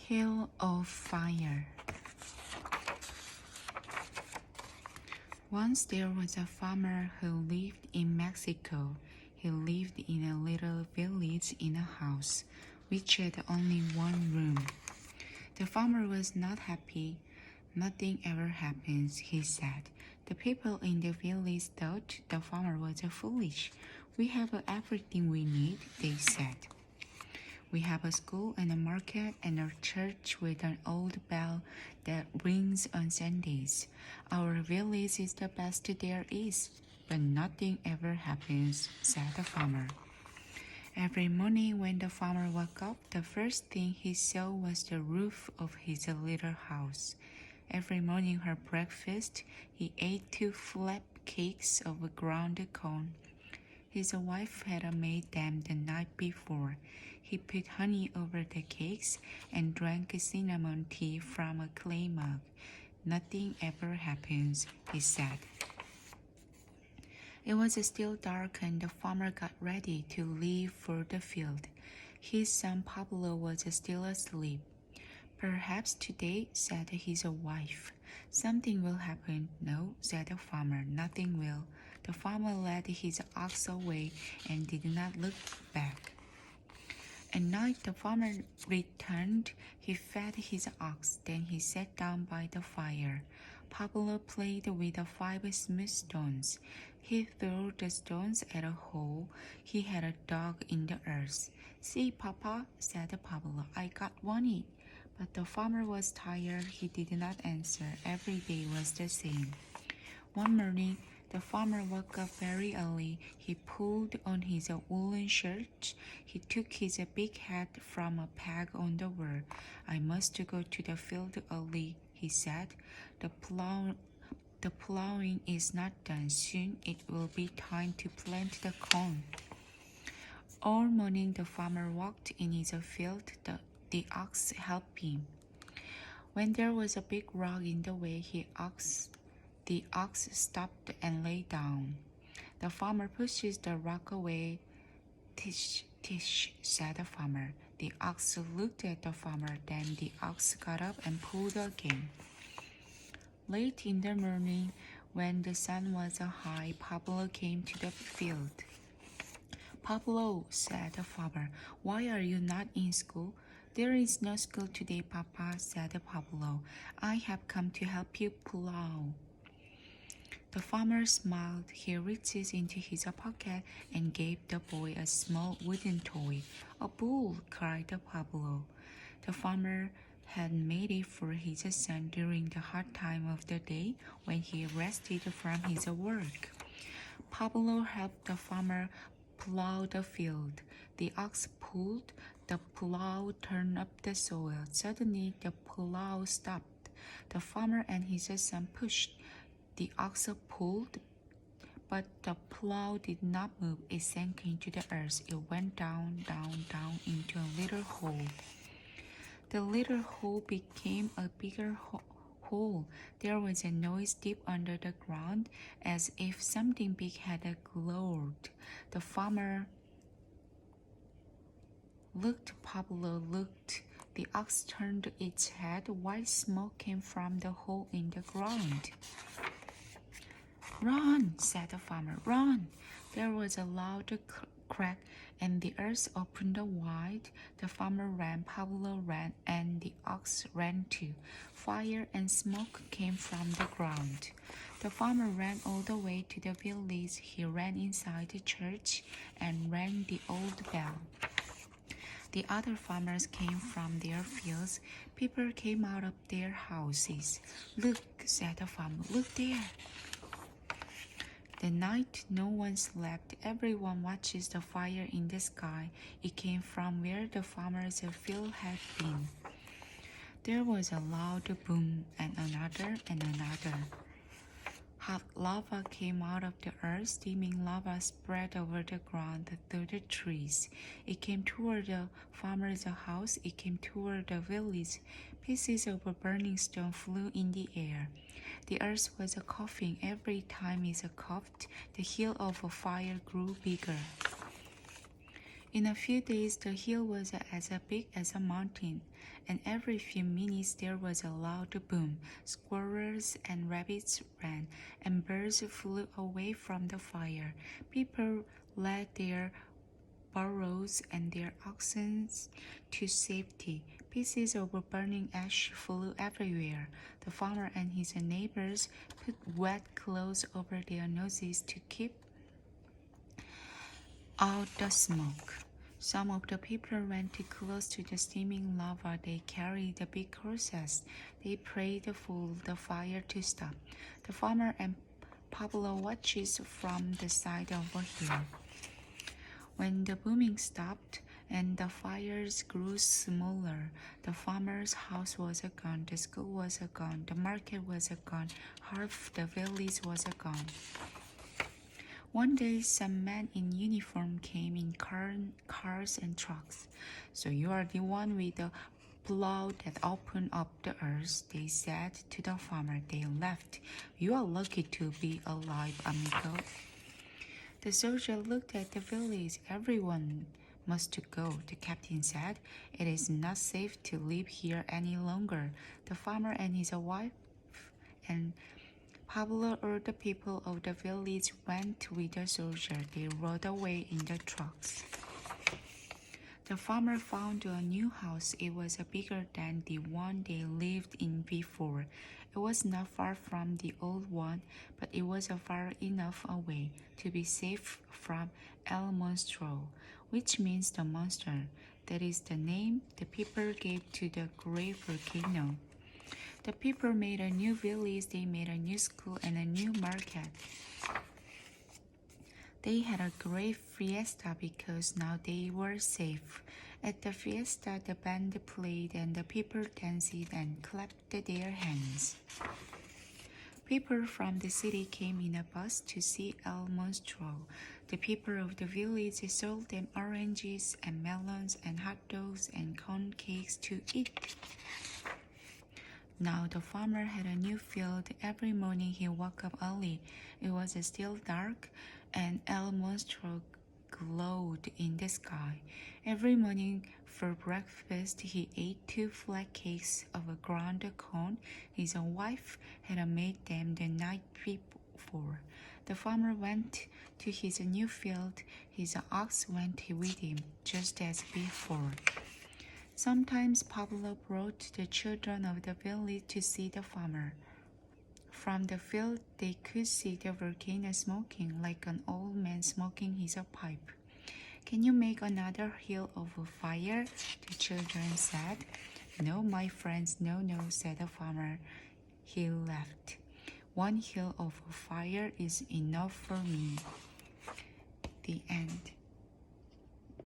Hill of Fire. Once there was a farmer who lived in Mexico. He lived in a little village in a house, which had only one room. The farmer was not happy. Nothing ever happens, he said. The people in the village thought the farmer was foolish. We have everything we need, they said. We have a school and a market and a church with an old bell that rings on Sundays. Our village is the best there is, but nothing ever happens, said the farmer. Every morning when the farmer woke up, the first thing he saw was the roof of his little house. Every morning for breakfast, he ate 2 flat cakes of ground corn. His wife had made them the night before. He put honey over the cakes and drank cinnamon tea from a clay mug. Nothing ever happens, he said. It was still dark and the farmer got ready to leave for the field. His son Pablo was still asleep. Perhaps today, said his wife. Something will happen. No, said the farmer, nothing will. The farmer led his ox away and did not look back. At night the farmer returned. He fed his ox. Then he sat down by the fire. Pablo played with the 5 smooth stones. He threw the stones at a hole he had dug in the earth. See, Papa, said Pablo, I got one. But the farmer was tired. He did not answer. Every day was the same. One morning, the farmer woke up very early. He pulled on his woolen shirt. He took his big hat from a peg on the wall. I must go to the field early, he said. The plowing is not done. Soon it will be time to plant the corn. All morning the farmer walked in his field. The ox helped him. When there was a big rock in the way, the ox stopped and lay down. The farmer pushes the rock away. Tish, tish, said the farmer. The ox looked at the farmer. Then the ox got up and pulled again. Late in the morning, when the sun was high, Pablo came to the field. Pablo, said the farmer, why are you not in school? There is no school today, Papa, said Pablo. I have come to help you plow. The farmer smiled. He reached into his pocket and gave the boy a small wooden toy. A bull, cried Pablo. The farmer had made it for his son during the hard time of the day when he rested from his work. Pablo helped the farmer plow the field. The ox pulled. The plow turned up the soil. Suddenly, the plow stopped. The farmer and his son pushed. The ox pulled, but the plow did not move. It sank into the earth. It went down, down, down into a little hole. The little hole became a bigger hole. There was a noise deep under the ground, as if something big had glowed. The farmer looked. Pablo looked. The ox turned its head. White smoke came from the hole in the ground. Run, said the farmer, run. There was a loud crack, and the earth opened wide. The farmer ran, Pablo ran, and the ox ran too. Fire and smoke came from the ground. The farmer ran all the way to the village. He ran inside the church and rang the old bell. The other farmers came from their fields. People came out of their houses. Look, said the farmer, look there. The night no one slept. Everyone watches the fire in the sky. It came from where the farmer's field had been. There was a loud boom, and another and another. Hot lava came out of the earth. Steaming lava spread over the ground through the trees. It came toward the farmer's house. It came toward the village. Pieces of a burning stone flew in the air. The earth was coughing. Every time it coughed, the hill of a fire grew bigger. In a few days, the hill was as big as a mountain, and every few minutes there was a loud boom. Squirrels and rabbits ran, and birds flew away from the fire. People led their burros and their oxen to safety. Pieces of burning ash flew everywhere. The farmer and his neighbors put wet clothes over their noses to keep out the smoke. Some of the people went too close to the steaming lava. They carried the big horses. They prayed for the fire to stop. The farmer and Pablo watched from the side of a hill. When the booming stopped and the fires grew smaller, the farmer's house was gone, the school was gone, the market was gone, half the village was gone. One day, some men in uniform came in cars and trucks. "So you are the one with the plow that opened up the earth," they said to the farmer. They laughed. "You are lucky to be alive, amigo." The soldier looked at the village. "Everyone must go," the captain said. "It is not safe to live here any longer." The farmer and his wife and Pablo or the people of the village went with the soldier. They rode away in the trucks. The farmer found a new house. It was bigger than the one they lived in before. It was not far from the old one, but it was far enough away to be safe from El Monstro, which means the monster. That is the name the people gave to the great volcano. The people made a new village, they made a new school and a new market. They had a great fiesta because now they were safe. At the fiesta, the band played and the people danced and clapped their hands. People from the city came in a bus to see El Monstro. The people of the village sold them oranges and melons and hot dogs and corn cakes to eat. Now the farmer had a new field. Every morning he woke up early. It was still dark, and El Monstro glowed in the sky. Every morning for breakfast he ate 2 flat cakes of ground corn. His wife had made them the night before. The farmer went to his new field. His ox went with him, just as before. Sometimes Pablo brought the children of the village to see the farmer. From the field, they could see the volcano smoking like an old man smoking his pipe. "Can you make another hill of fire?" the children said. "No, my friends, no, said the farmer. He laughed. "1 hill of fire is enough for me."